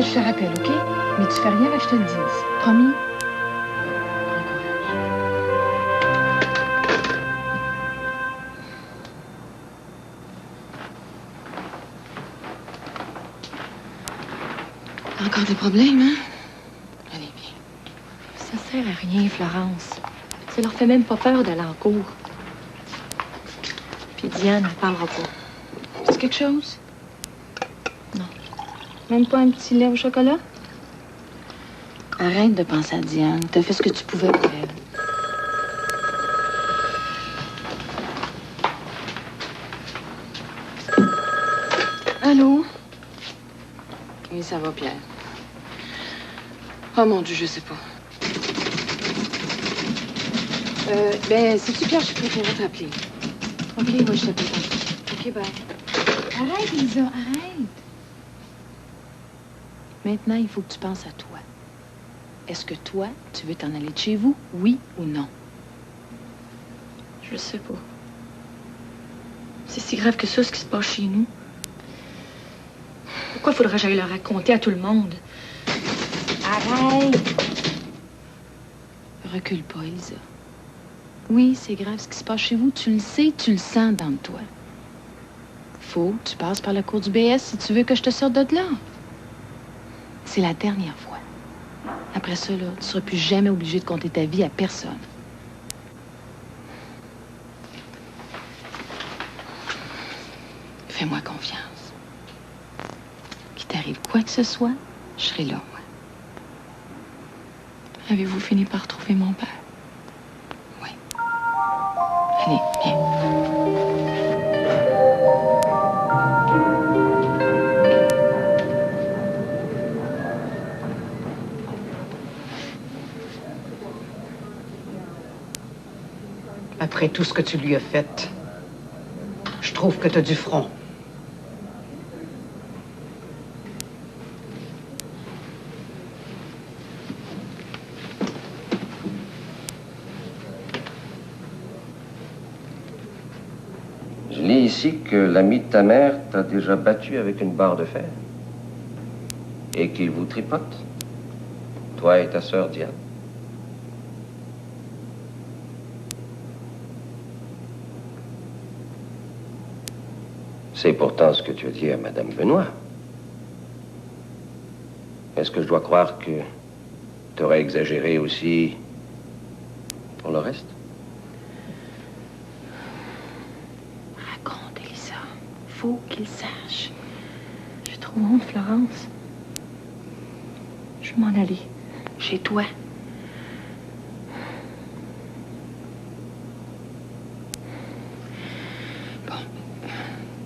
je te rappelle, OK? Mais tu fais rien avant que je te le dise. Promis? Encore des problèmes, hein? Allez, viens. Ça sert à rien, Florence. Ça leur fait même pas peur d'aller en cours. Puis Diane, elle parlera pas. C'est quelque chose? Non. Même pas un petit lait au chocolat? Arrête de penser à Diane. T'as fait ce que tu pouvais pour elle. Allô? Oui, ça va, Pierre. Oh mon Dieu, je sais pas. C'est-tu Pierre, je préférerais t'appeler. OK, moi, je t'appelle tantôt. OK, bye. Arrête, Lisa, arrête. Maintenant, il faut que tu penses à toi. Est-ce que toi, tu veux t'en aller de chez vous, oui ou non? Je sais pas. C'est si grave que ça, ce qui se passe chez nous. Pourquoi faudrait que j'aille le raconter à tout le monde? Arrête! Recule pas, Elsa. Oui, c'est grave ce qui se passe chez vous. Tu le sais, tu le sens dans toi. Faut que tu passes par le cours du BS si tu veux que je te sorte de là. C'est la dernière fois. Après ça, là, tu seras plus jamais obligé de compter ta vie à personne. Fais-moi confiance. Qu'il t'arrive quoi que ce soit, je serai là, moi. Avez-vous fini par trouver mon père? Oui. Allez, viens. Après tout ce que tu lui as fait, je trouve que t'as du front. Je lis ici que l'ami de ta mère t'a déjà battu avec une barre de fer. Et qu'il vous tripote. Toi et ta sœur Diane. C'est pourtant ce que tu as dit à Madame Benoît. Est-ce que je dois croire que tu aurais exagéré aussi pour le reste? Raconte, Elisa. Faut qu'il sache. J'ai trop honte, Florence. Je vais m'en aller. Chez toi.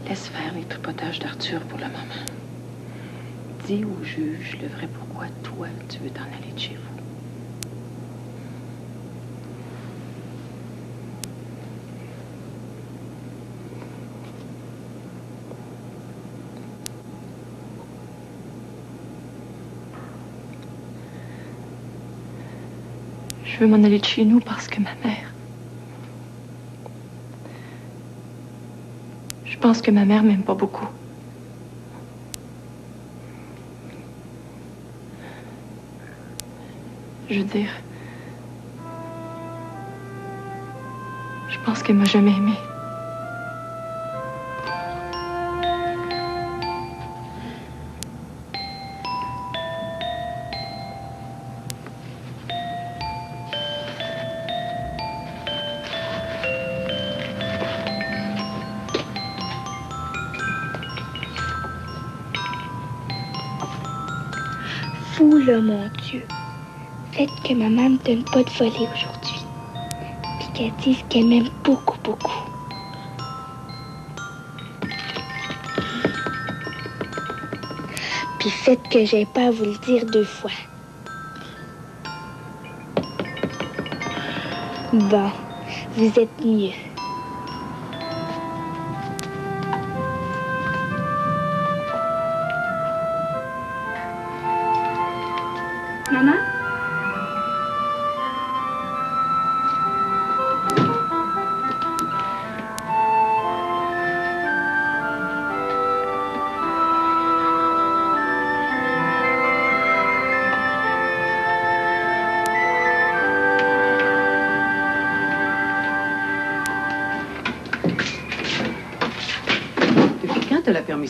Laisse faire les tripotages d'Arthur pour le moment. Dis au juge le vrai pourquoi toi, tu veux t'en aller de chez vous. Je veux m'en aller de chez nous parce que ma mère... Je pense que ma mère m'aime pas beaucoup. Je veux dire... Je pense qu'elle m'a jamais aimée. Fou, là, mon Dieu. Faites que maman me donne pas de voler aujourd'hui. Puis qu'elle dise qu'elle m'aime beaucoup, beaucoup. Puis faites que j'ai pas à vous le dire 2 fois. Bon, vous êtes mieux. Maman?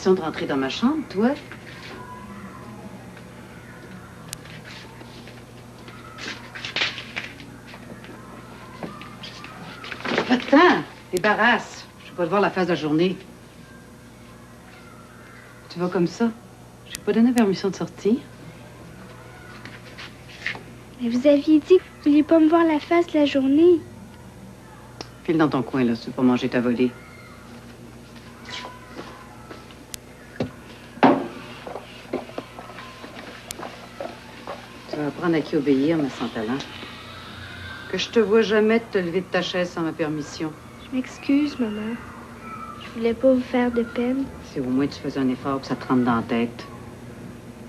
permission de rentrer dans ma chambre, toi? Pas de temps. Débarrasse. Je vais pas te voir la face de la journée. Tu vas comme ça? Je t'ai pas donné permission de sortir. Mais vous aviez dit que vous vouliez pas me voir la face de la journée. File dans ton coin, là, si tu veux pas manger ta volée. Tu vas apprendre à qui obéir, mais sans talent. Que je te vois jamais te lever de ta chaise sans ma permission. Je m'excuse, maman. Je voulais pas vous faire de peine. Si au moins tu faisais un effort que ça te rentre dans la tête.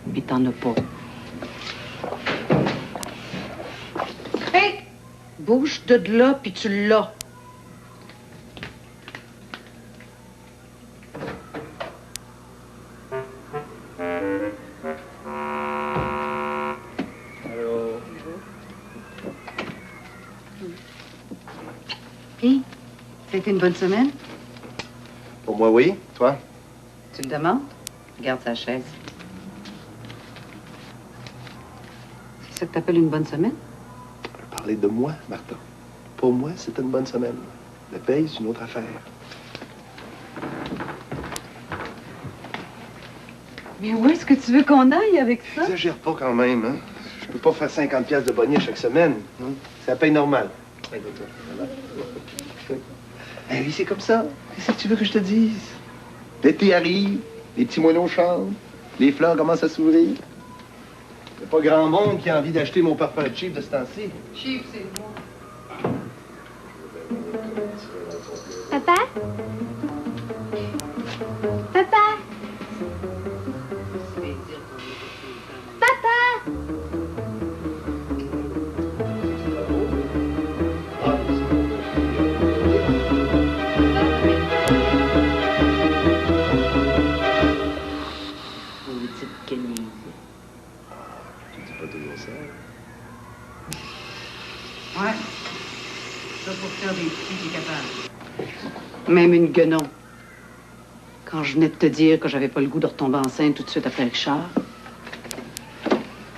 Mais t'en as pas. Hey! Bouge de là, puis tu l'as. Puis, ça a été une bonne semaine? Pour moi, oui. Toi? Tu le demandes? Regarde sa chaise. C'est ça que t'appelles une bonne semaine? Parler de moi, Martha. Pour moi, c'était une bonne semaine. La paye, c'est une autre affaire. Mais où est-ce que tu veux qu'on aille avec ça? Exagère pas quand même, hein? Je peux pas faire 50 piastres de bonnet chaque semaine. Hein? C'est la paye normale. Eh oui, c'est comme ça. Qu'est-ce que tu veux que je te dise? L'été arrive, les petits moineaux chantent, les fleurs commencent à s'ouvrir. Il n'y a pas grand monde qui a envie d'acheter mon parfum cheap de ce temps-ci. Cheap, c'est moi. Papa? Papa? Papa? Ouais. Ça pour faire des filles qui est capable. Même une guenon. Quand je venais de te dire que j'avais pas le goût de retomber enceinte tout de suite après Richard.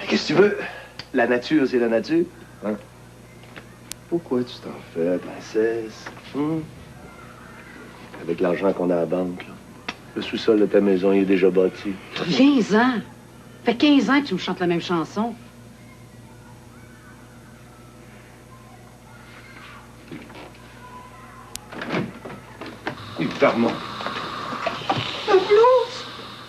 Qu'est-ce que tu veux? La nature, c'est la nature. Hein? Pourquoi tu t'en fais, princesse? Hum? Avec l'argent qu'on a à la banque, là. Le sous-sol de ta maison, il est déjà bâti. 15 ans! Fait 15 ans que tu me chantes la même chanson. Évidemment. La blouse!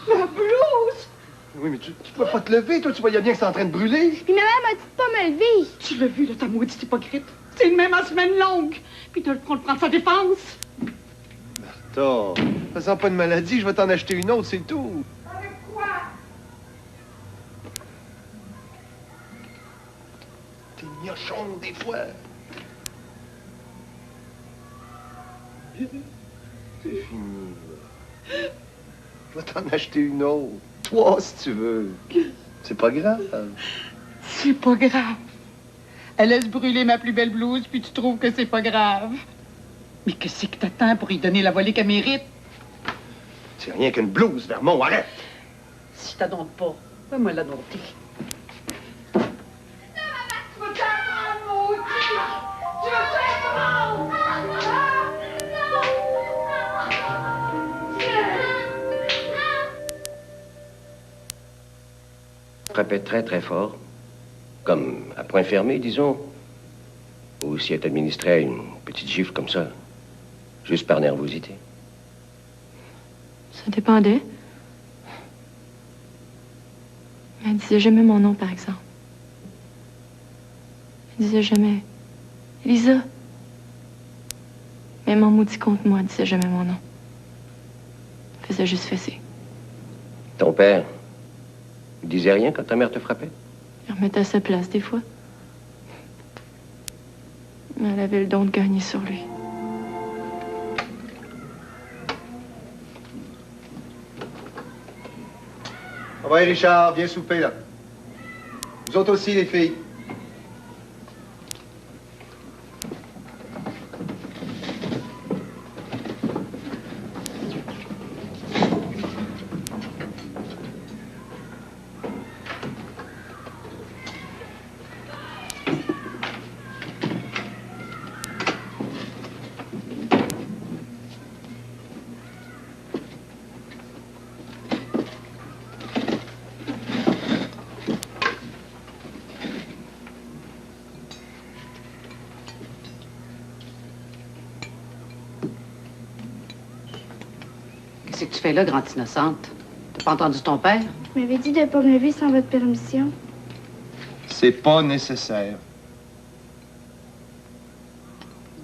La blouse! Oui, mais tu peux pas te lever, toi. Tu voyais bien que c'est en train de brûler. Puis maman m'a dit de pas me lever. Tu l'as vu, là, ta maudite hypocrite. C'est une même en semaine longue. Puis t'as le front de prendre sa défense. Martha, faisant pas de maladie, je vais t'en acheter une autre, c'est tout. Avec quoi? T'es gnochon des fois. C'est fini, là. Je vais t'en acheter une autre. Toi, si tu veux. C'est pas grave. C'est pas grave. Elle laisse brûler ma plus belle blouse, puis tu trouves que c'est pas grave. Mais qu'est-ce que t'attends pour y donner la volée qu'elle mérite? C'est rien qu'une blouse, Vermont, arrête! Si je t'adonne pas, fais-moi la dompter. Frappait très, très fort, comme à point fermé, disons, ou si elle t'administrait une petite gifle comme ça, juste par nervosité. Ça dépendait. Elle disait jamais mon nom, par exemple. Elle disait jamais Lisa. Même en maudit contre moi, elle disait jamais mon nom. Elle faisait juste fesser. Ton père, il disait rien quand ta mère te frappait? Il remettait à sa place des fois. Mais elle avait le don de gagner sur lui. Ah ouais, Richard, viens souper, là. Vous autres aussi, les filles. Qu'est-ce que tu fais là, grande innocente? T'as pas entendu ton père? Vous m'avez dit de ne pas me lever sans votre permission. C'est pas nécessaire.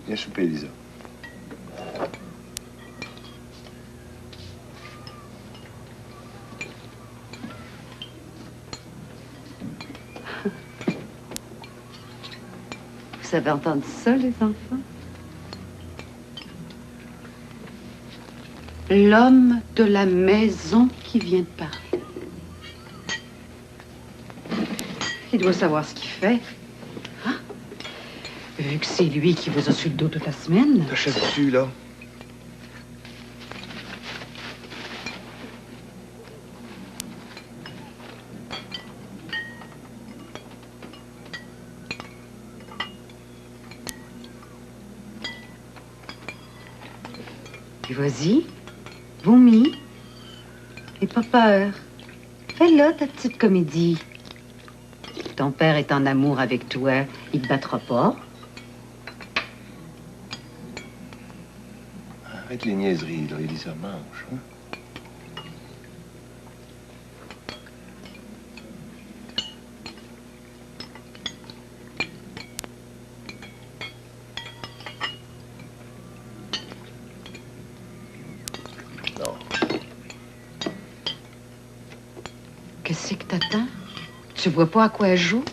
Viens souper, Lisa. Vous avez entendu ça, les enfants? L'homme de la maison qui vient de parler. Il doit savoir ce qu'il fait. Hein? Vu que c'est lui qui vous a sur le dos toute la semaine. T'achèves-tu, là? Puis vas-y, vomis. Et pas peur. Fais-le, ta petite comédie. Ton père est en amour avec toi, il te battra pas. Arrête les niaiseries, là, Elisa, mange, hein? Non. Qu'est-ce que t'attends? Tu vois pas à quoi elle joue?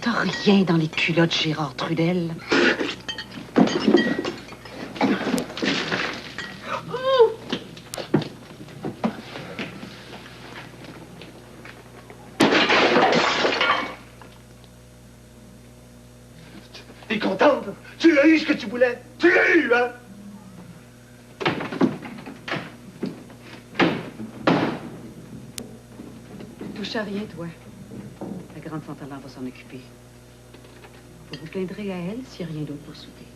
T'as rien dans les culottes, Gérard Trudel. T'es contente? Tu l'as eu, ce que tu voulais? Tu l'as eu, hein? Touche à rien, toi. La grande Santalan va s'en occuper. Vous vous plaindrez à elle s'il n'y a rien d'autre pour souper.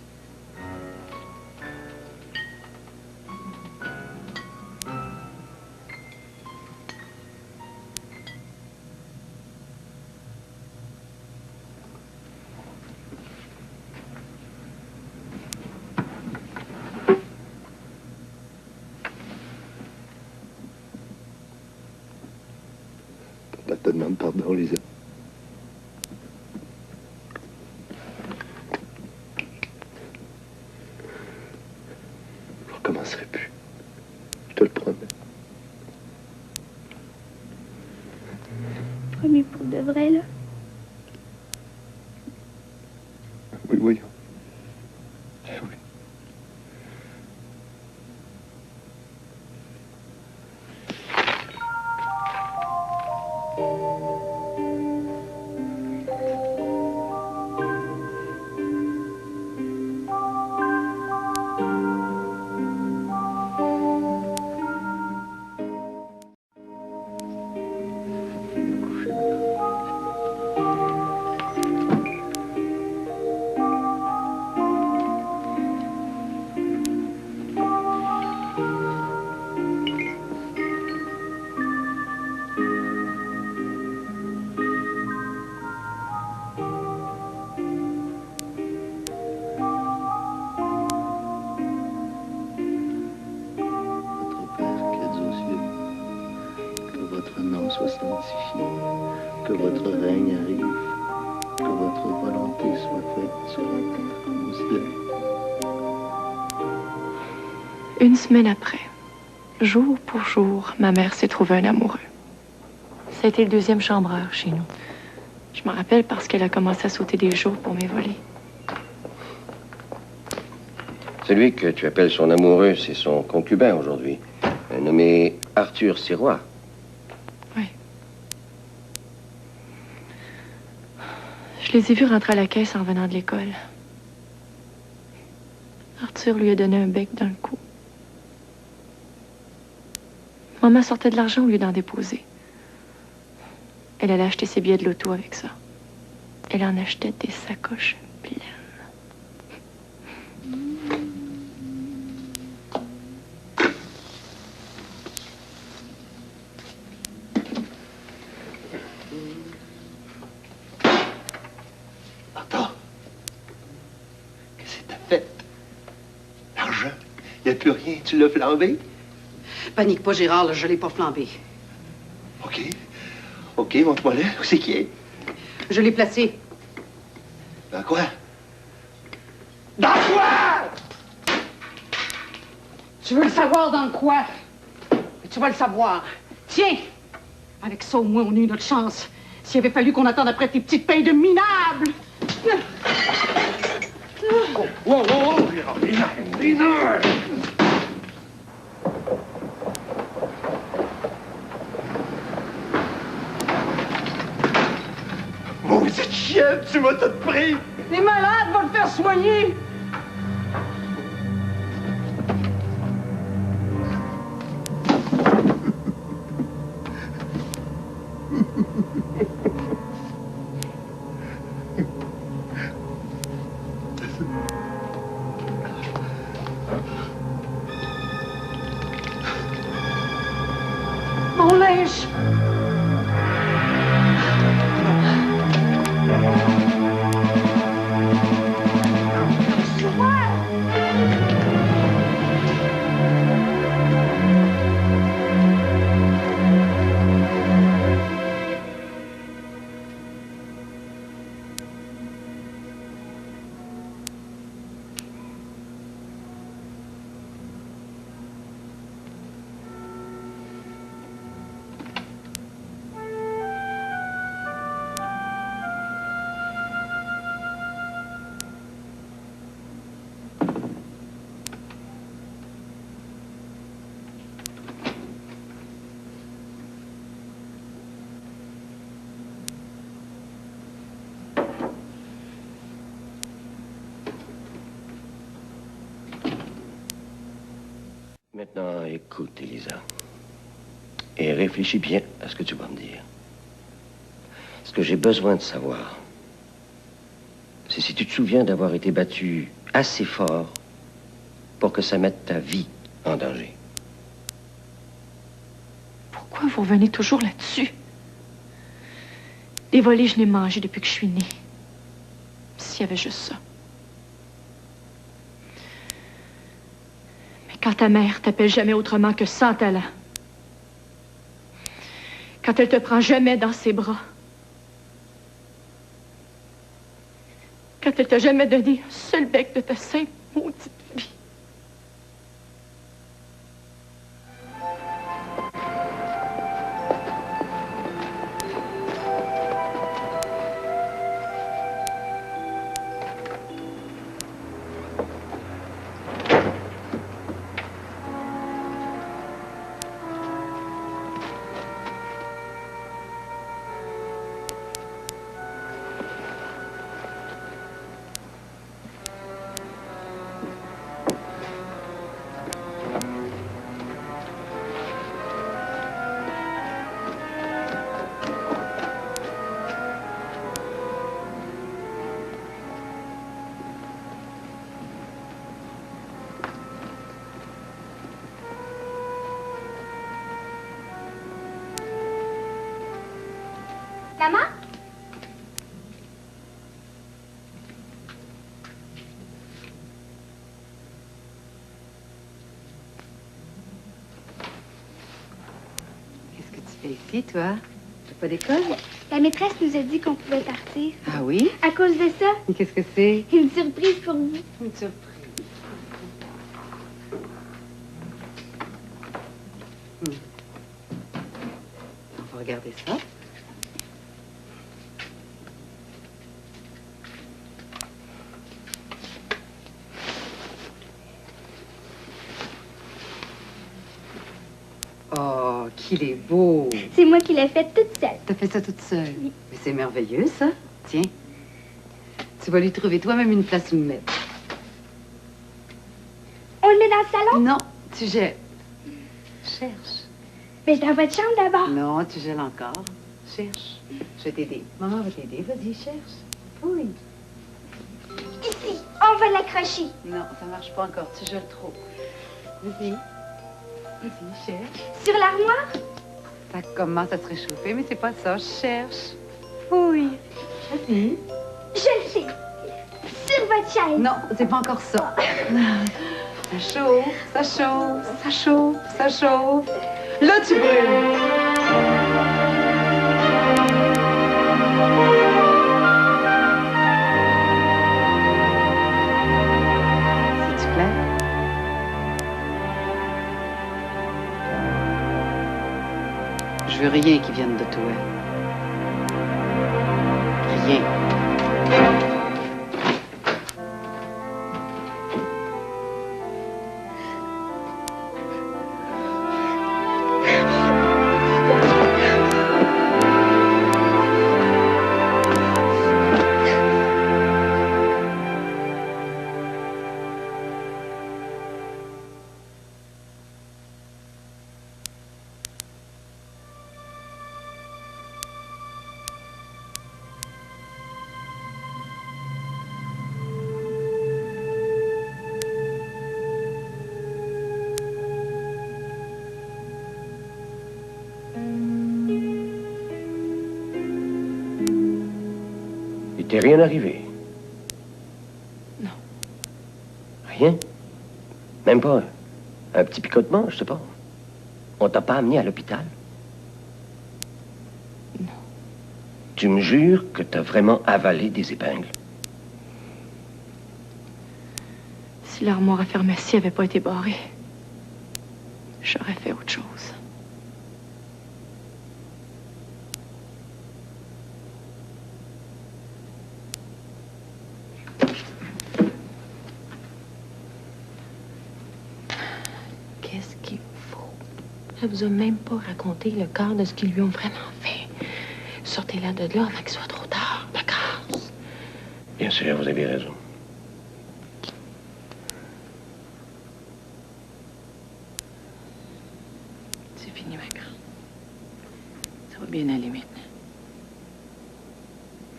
Papa te demande pardon, Lisa. Je recommencerai plus. Je te le promets. Promis pour de vrai, là. Oui, voyons. Oui. Notre Père qui êtes aux cieux, que votre nom soit sanctifié, que votre règne arrive, que votre volonté soit faite sur la terre comme au ciel. Une semaine après, jour pour jour, ma mère s'est trouvée un amoureux. Ça a été le deuxième chambreur chez nous. Je me rappelle parce qu'elle a commencé à sauter des jours pour m'évoler. Celui que tu appelles son amoureux, c'est son concubin aujourd'hui, nommé Arthur Sirois. Oui. Je les ai vus rentrer à la caisse en revenant de l'école. Arthur lui a donné un bec dans le cou. Maman sortait de l'argent au lieu d'en déposer. Elle allait acheter ses billets de loto avec ça. Elle en achetait des sacoches pleines. Attends. Qu'est-ce que t'as fait? L'argent. Il n'y a plus rien. Tu l'as flambé? Panique pas, Gérard, là, je l'ai pas flambé. OK. OK, montre-moi-le. Où c'est qu'il est? Je l'ai placé. Dans quoi? Dans quoi? Tu veux le savoir dans quoi? Mais tu vas le savoir. Tiens! Avec ça, au moins, on a eu notre chance. S'il avait fallu qu'on attende après tes petites payes de minables! Wow, wow, wow! Mineur! Maudite chienne, tu m'as tout pris! T'es malade, va te faire soigner! Mon linge! Maintenant, écoute, Elisa. Et réfléchis bien à ce que tu vas me dire. Ce que j'ai besoin de savoir, c'est si tu te souviens d'avoir été battu assez fort pour que ça mette ta vie en danger. Pourquoi vous revenez toujours là-dessus? Des volets, je n'ai mangé depuis que je suis née. S'il y avait juste ça. Mais quand ta mère t'appelle jamais autrement que sans talent, quand elle te prend jamais dans ses bras, quand elle t'a jamais donné un seul bec de ta simple maudite vie. Maman? Qu'est-ce que tu fais ici, toi? T'as pas d'école? La maîtresse nous a dit qu'on pouvait partir. Ah oui? À cause de ça, Et qu'est-ce que c'est? une surprise pour vous. Une surprise. On va regarder ça. Oh, qu'il est beau! C'est moi qui l'ai faite toute seule. T'as fait ça toute seule? Oui. Mais c'est merveilleux, ça. Tiens. Tu vas lui trouver toi-même une place où le mettre. On le met dans le salon? Non, tu gèles. Cherche. Mais dans votre chambre d'abord. Non, tu gèles encore. Cherche. Je vais t'aider. Maman va t'aider. Vas-y, cherche. Oui. Ici, on va l'accrocher. Non, ça marche pas encore. Tu gèles trop. Vas-y. Vas-y, cherche. Sur l'armoire? Ça commence à se réchauffer, mais c'est pas ça. Je cherche. Oui. Vas-y. Je le sais. Sur votre chaise. Non, c'est pas encore ça. Ça chauffe, ça chauffe, ça chauffe, ça chauffe. Là, tu brûles. C'est-tu clair? Je veux rien qui vienne de toi. Rien. Il t'est rien arrivé? Non. Rien? Même pas un petit picotement, je sais pas. On t'a pas amené à l'hôpital? Non. Tu me jures que t'as vraiment avalé des épingles? Si l'armoire à pharmacie avait pas été barrée, j'aurais fait autre chose. Qu'est-ce qu'il faut? Elle vous a même pas raconté le quart de ce qu'ils lui ont vraiment fait. Sortez-la de là avant qu'il soit trop tard, d'accord? Bien sûr, vous avez raison. C'est fini, ma grande. Ça va bien aller maintenant.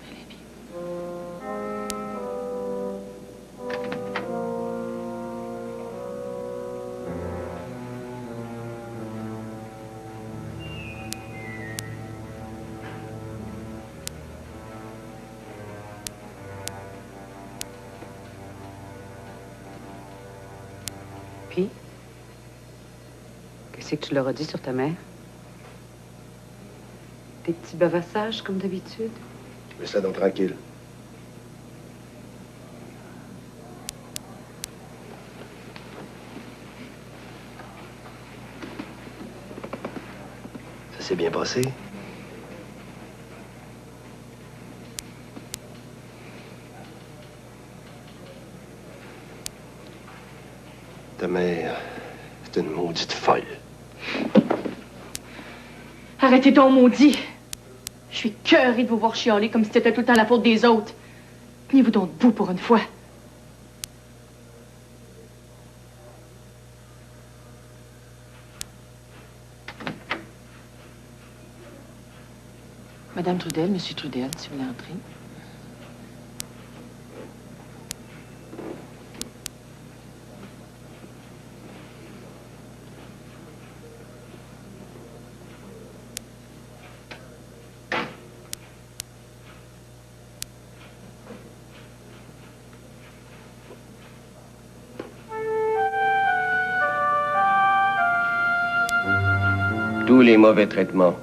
Allez, viens. Puis, qu'est-ce que tu leur as dit sur ta mère? Des petits bavassages comme d'habitude? Laisse-la donc tranquille. Ça s'est bien passé? Ta mère, c'est une maudite folle. Arrêtez donc, maudit! Je suis cœurée de vous voir chialer comme si c'était tout le temps la faute des autres. Tenez-vous donc debout pour une fois. Madame Trudel, Monsieur Trudel, si vous voulez entrer. Tous les mauvais traitements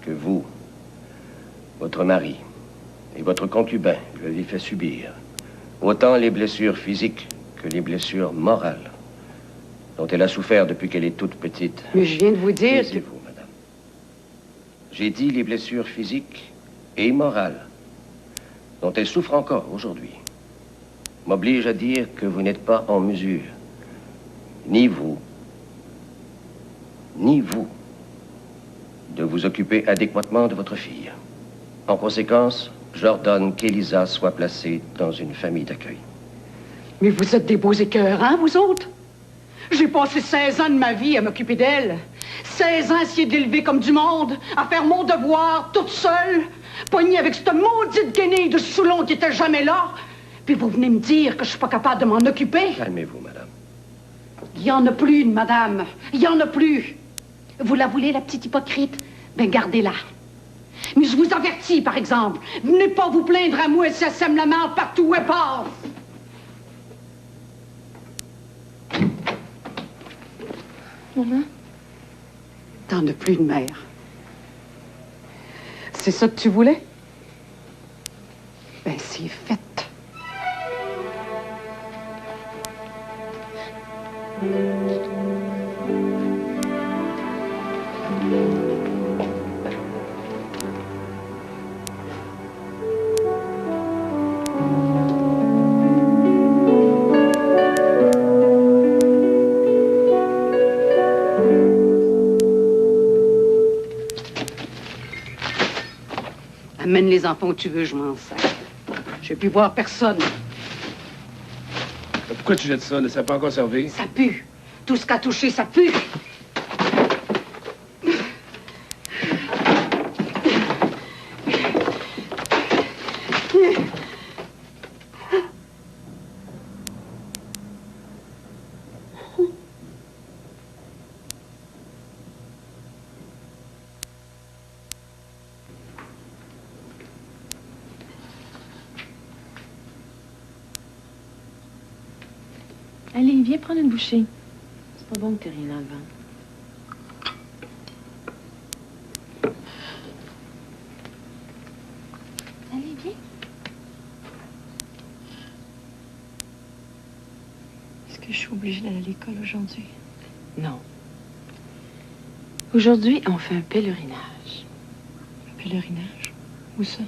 que vous, votre mari et votre concubin lui avez fait subir, autant les blessures physiques que les blessures morales dont elle a souffert depuis qu'elle est toute petite. Mais je viens de vous dire que... Taisez-vous, madame. J'ai dit les blessures physiques et morales dont elle souffre encore aujourd'hui m'oblige à dire que vous n'êtes pas en mesure, ni vous, de vous occuper adéquatement de votre fille. En conséquence, j'ordonne qu'Elisa soit placée dans une famille d'accueil. Mais vous êtes des beaux écœurs, hein, vous autres? J'ai passé 16 ans de ma vie à m'occuper d'elle. 16 ans à essayer d'élever comme du monde, à faire mon devoir toute seule, poignée avec cette maudite guenille de Soulon qui était jamais là. Puis vous venez me dire que je suis pas capable de m'en occuper? Calmez-vous, madame. Il y en a plus, une madame. Il y en a plus. Vous la voulez, la petite hypocrite? Ben, gardez-la. Mais je vous avertis, par exemple, venez pas vous plaindre à moi si elle sème la merde partout où elle passe. maman? T'en as plus de mère. C'est ça que tu voulais? Ben, c'est fait. Amène les enfants où tu veux, je m'en sers. Je vais plus voir personne. Pourquoi tu jettes ça? Ne ça n'a pas encore servi? Ça pue. Tout ce qu'a touché, ça pue. Allez, viens prendre une bouchée. C'est pas bon que t'aies rien dans le ventre. Allez, viens. Est-ce que je suis obligée d'aller à l'école aujourd'hui? Non. Aujourd'hui, on fait un pèlerinage. Un pèlerinage? Où ça?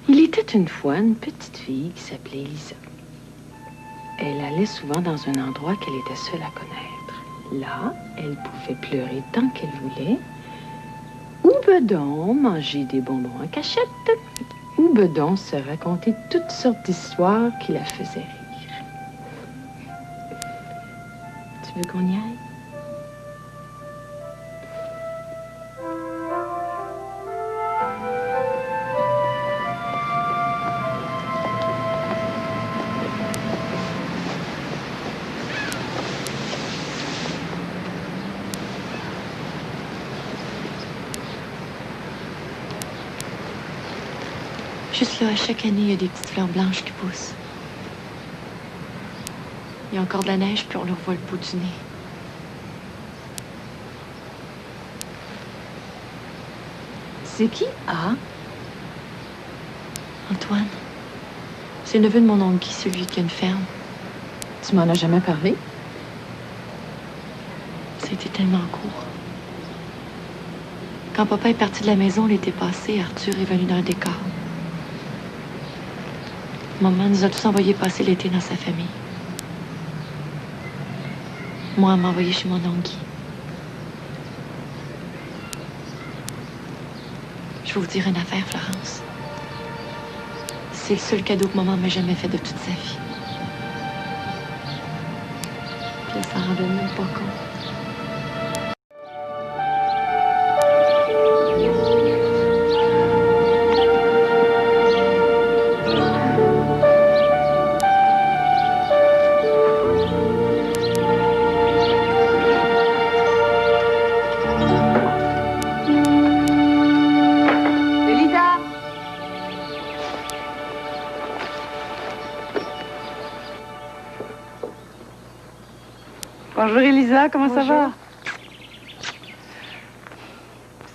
Il était une fois une petite fille qui s'appelait Lisa. Elle allait souvent dans un endroit qu'elle était seule à connaître. Là, elle pouvait pleurer tant qu'elle voulait, ou bedon manger des bonbons en cachette, ou bedon se raconter toutes sortes d'histoires qui la faisaient rire. Tu veux qu'on y aille? Juste là, à chaque année, il y a des petites fleurs blanches qui poussent. Il y a encore de la neige, puis on leur voit le bout du nez. C'est qui? Ah, Antoine, c'est le neveu de mon oncle Guy, celui qui a une ferme. tu m'en as jamais parlé? Ça a été tellement court. Quand papa est parti de la maison l'été passé, Arthur est venu dans le décor. Maman nous a tous envoyés passer l'été dans sa famille. Moi, elle m'a envoyé chez mon oncle Guy. Je vais vous dire une affaire, Florence. C'est le seul cadeau que maman m'a jamais fait de toute sa vie. Puis elle s'en rendait même pas compte. Bonjour, Elisa, comment ça va? Vous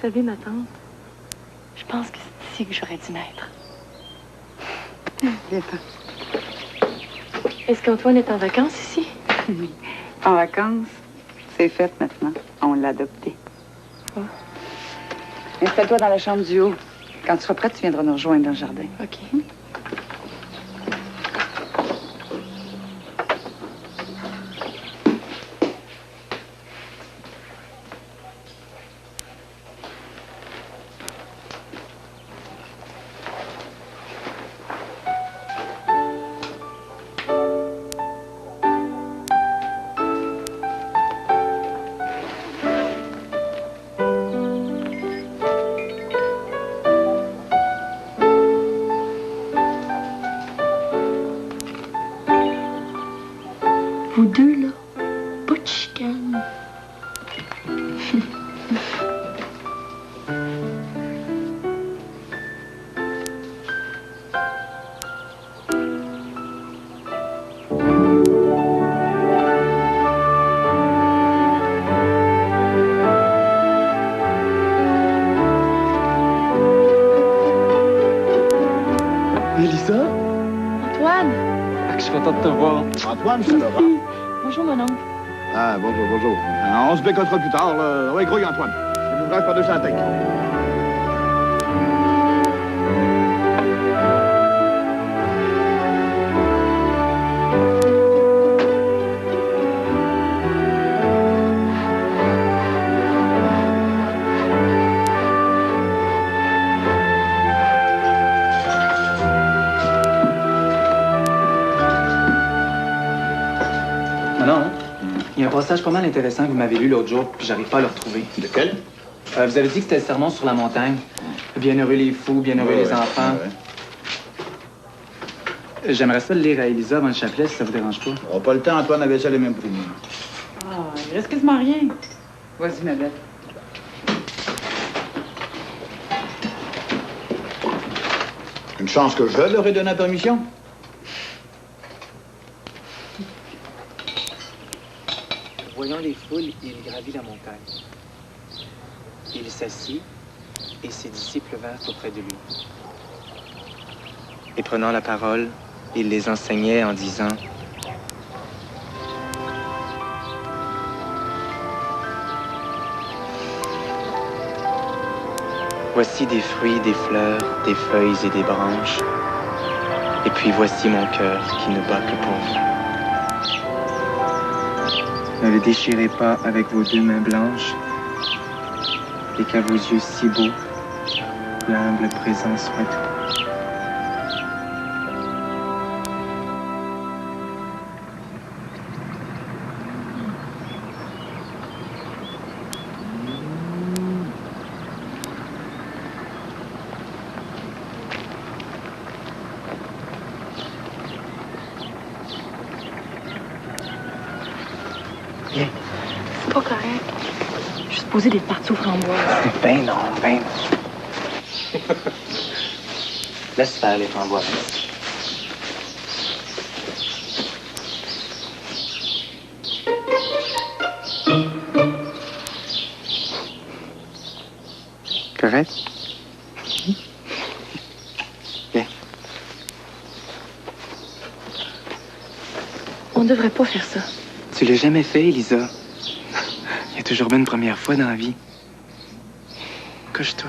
savez, ma tante, je pense que c'est ici que j'aurais dû naître. Est-ce qu'Antoine est en vacances ici? Oui. En vacances, c'est fait maintenant. On l'a adopté. Ah. Installe-toi dans la chambre du haut. Quand tu seras prête, tu viendras nous rejoindre dans le jardin. OK. Elisa? Antoine! Ah, que je suis content de te voir. Antoine, c'est Laurent. Bonjour, mon oncle. Ah, bonjour, bonjour. On se bécotera plus tard, là. Oui, grouille, Antoine. C'est l'ouvrage par-dessus la tête. Non, il y a un passage pas mal intéressant que vous m'avez lu l'autre jour, puis j'arrive pas à le retrouver. Lequel? Vous avez dit que c'était le sermon sur la montagne. Bienheureux les fous, bienheureux les enfants. J'aimerais ça le lire à Elisa avant le chapelet, si ça vous dérange pas. On n'a pas le temps, Antoine avait ça les mêmes pour nous. Ah, il reste quasiment rien. Vas-y, ma belle. Une chance que je leur ai donné la permission. Voyant les foules, il gravit la montagne. Il s'assit, et ses disciples vinrent auprès de lui. Et prenant la parole, il les enseignait en disant: Voici des fruits, des fleurs, des feuilles et des branches. Et puis voici mon cœur qui ne bat que pour vous. Ne le déchirez pas avec vos deux mains blanches, et qu'à vos yeux si beaux, l'humble présence soit tout. C'est pas correct. Je suis supposée d'être partie aux framboises. Ben non, ben non. Laisse faire les framboises. Correct? Bien. On devrait pas faire ça. Tu l'as jamais fait, Elisa. Il y a toujours bien une première fois dans la vie. Couche-toi.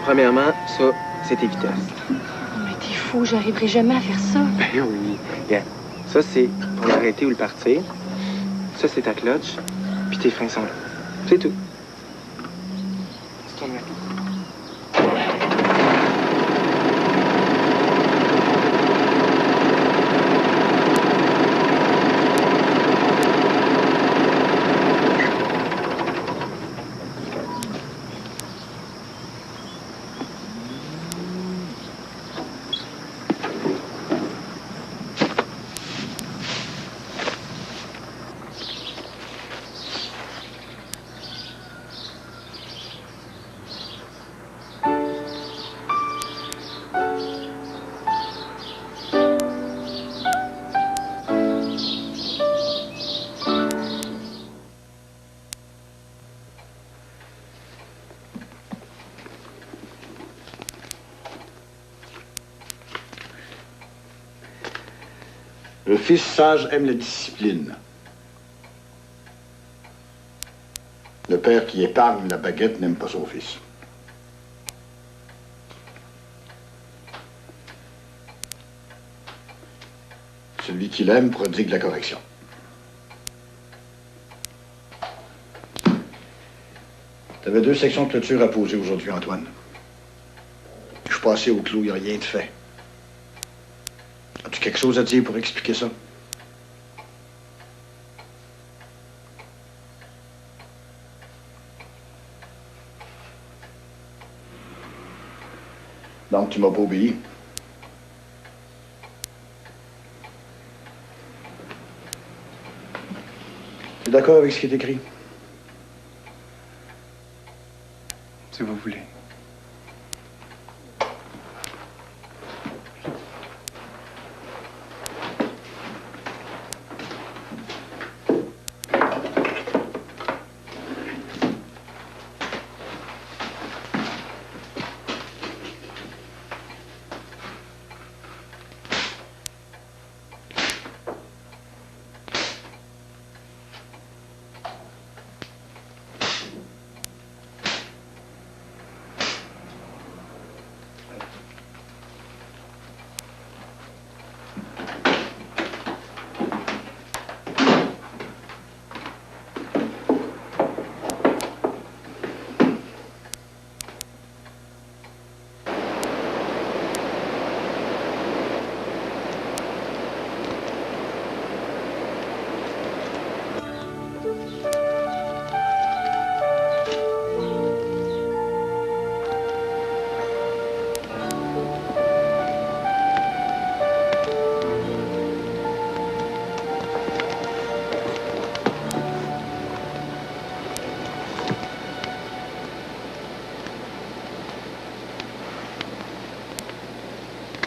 Premièrement, ça, c'est tes vitesses. Oh, mais t'es fou, j'arriverai jamais à faire ça. Ben oui. Bien. Ça, c'est pour l'arrêter ou le partir. Ça, c'est ta clutch. Puis tes freins sont là. C'est tout. Tu tournes rapide. Le fils sage aime la discipline. Le père qui épargne la baguette n'aime pas son fils. Celui qui l'aime prodigue la correction. T'avais 2 sections de clôture à poser aujourd'hui, Antoine. Je suis passé au clou, il n'y a rien de fait. As-tu quelque chose à dire pour expliquer ça? Donc, tu m'as pas obéi. Tu es d'accord avec ce qui est écrit? Si vous voulez.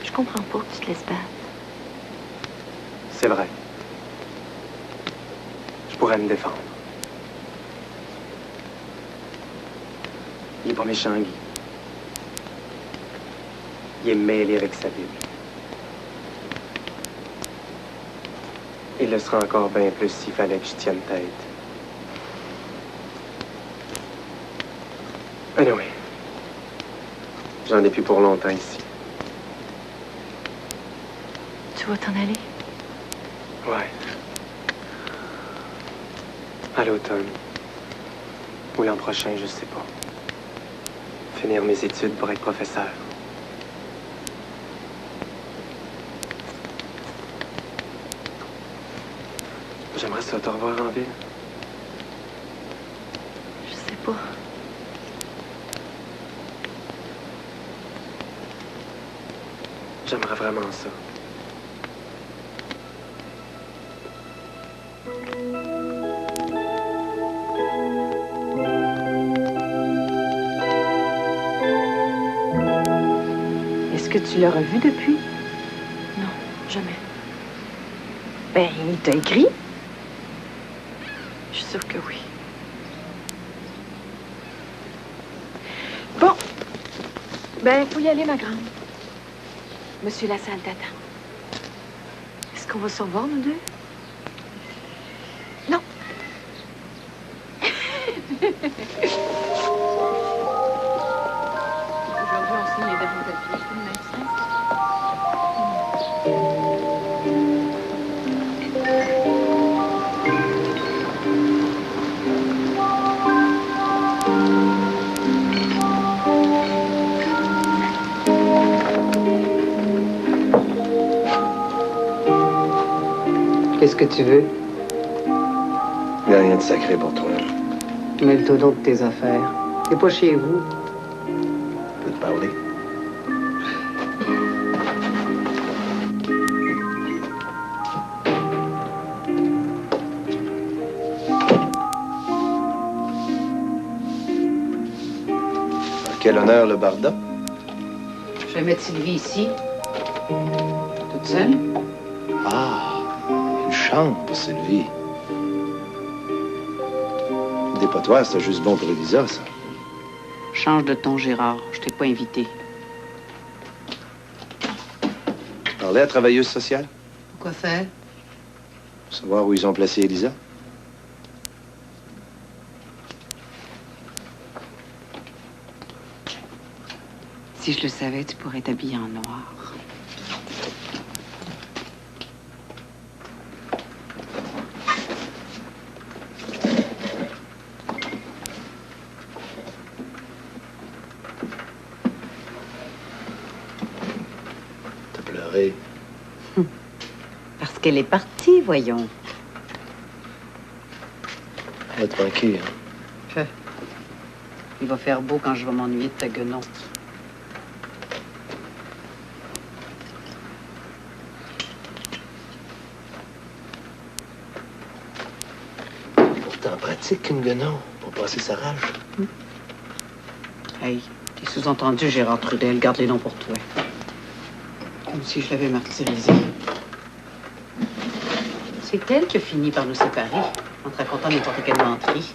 Je comprends pas que tu te laisses battre. C'est vrai. Je pourrais me défendre. Il est pas méchant, Guy. Il est mêlé avec sa Bible. Il le sera encore bien plus s'il fallait que je tienne tête. Anyway. J'en ai plus pour longtemps ici. Tu vas t'en aller? Ouais. À l'automne. Ou l'an prochain, je sais pas. Finir mes études pour être professeur. J'aimerais ça te revoir en ville. Je sais pas. J'aimerais vraiment ça. Est-ce que tu l'as revu depuis? Non, jamais. Ben, il t'a écrit. Je suis sûre que oui. Bon. Ben, faut y aller, ma grande. Monsieur Lassalle t'attend. Est-ce qu'on va se revoir, nous deux? Non. Aujourd'hui, on signe les devis de papier. C'est le médecin. Qu'est-ce que tu veux? Il n'y a rien de sacré pour toi. Mêle-toi donc de tes affaires. T'es pas chez vous. Je peux te parler. Quel honneur, le Barda. Je vais mettre Sylvie ici. Toute seule. Ah, une chambre, Sylvie. Le dépotoir, c'est juste bon pour Elisa, ça. Change de ton, Gérard. Je t'ai pas invité. Tu parlais à la travailleuse sociale? Pourquoi faire? Pour savoir où ils ont placé Elisa? Si je le savais, tu pourrais t'habiller en noir. T'as pleuré. Parce qu'elle est partie, voyons. On va te manquer, hein. Il va faire beau quand je vais m'ennuyer de ta guenon. Pourtant pratique, une guenon, pour passer sa rage. Hey, t'es sous-entendu, Gérard Trudel. Garde les noms pour toi. Comme si je l'avais martyrisée. C'est elle qui a fini par nous séparer, en te racontant n'importe quelle menterie.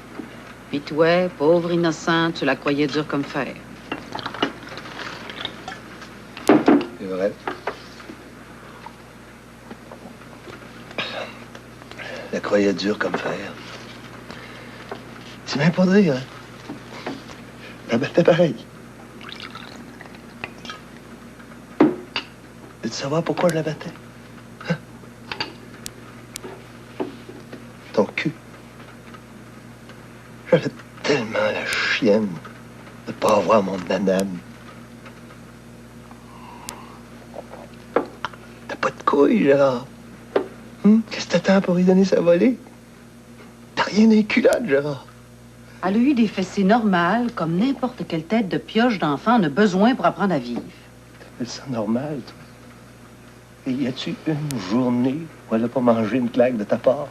Puis toi, pauvre innocent, tu la croyais dure comme fer. C'est vrai. La croyait dure comme fer. C'est même pas dire, hein. La battait pareil. Veux-tu savoir pourquoi je la battais? Hein? Ton cul. J'avais tellement la chienne de pas avoir mon nanane. T'as pas de couilles, Gérard. Qu'est-ce que t'attends pour lui donner sa volée? T'as rien dans les culottes, Gérard. Elle a eu des fessées normales, comme n'importe quelle tête de pioche d'enfant en a besoin pour apprendre à vivre. T'appelles ça normal, toi? Et y a-tu une journée où elle n'a pas mangé une claque de ta part?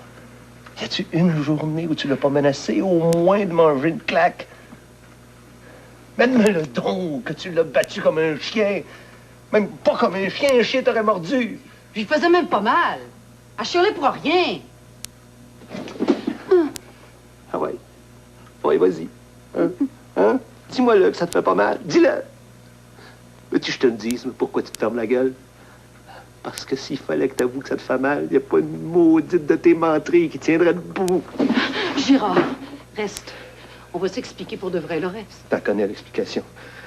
Y a-tu une journée où tu l'as pas menacé au moins de manger une claque? Mène-moi le don que tu l'as battu comme un chien. Même pas comme un chien t'aurait mordu. J'y faisais même pas mal. Elle chialait pour rien. Ah ouais? Ouais, vas-y. Hein? Dis-moi-le que ça te fait pas mal. Dis-le. Veux-tu que je te le dise, mais pourquoi tu te fermes la gueule? Parce que s'il fallait que t'avoues que ça te fait mal, il n'y a pas une maudite de tes menteries qui tiendrait debout. Gérard, reste. On va s'expliquer pour de vrai le reste. T'en connais l'explication.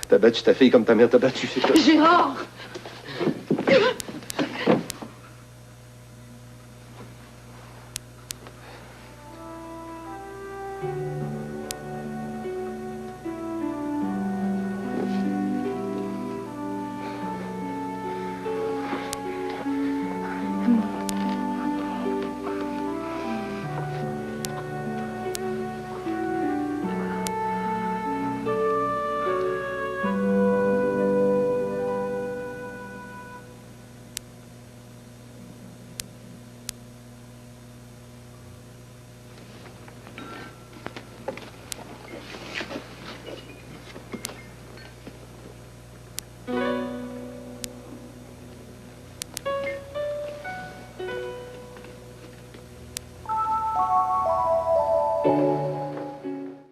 T'as battu ta fille comme ta mère t'a battu, c'est tout. Gérard!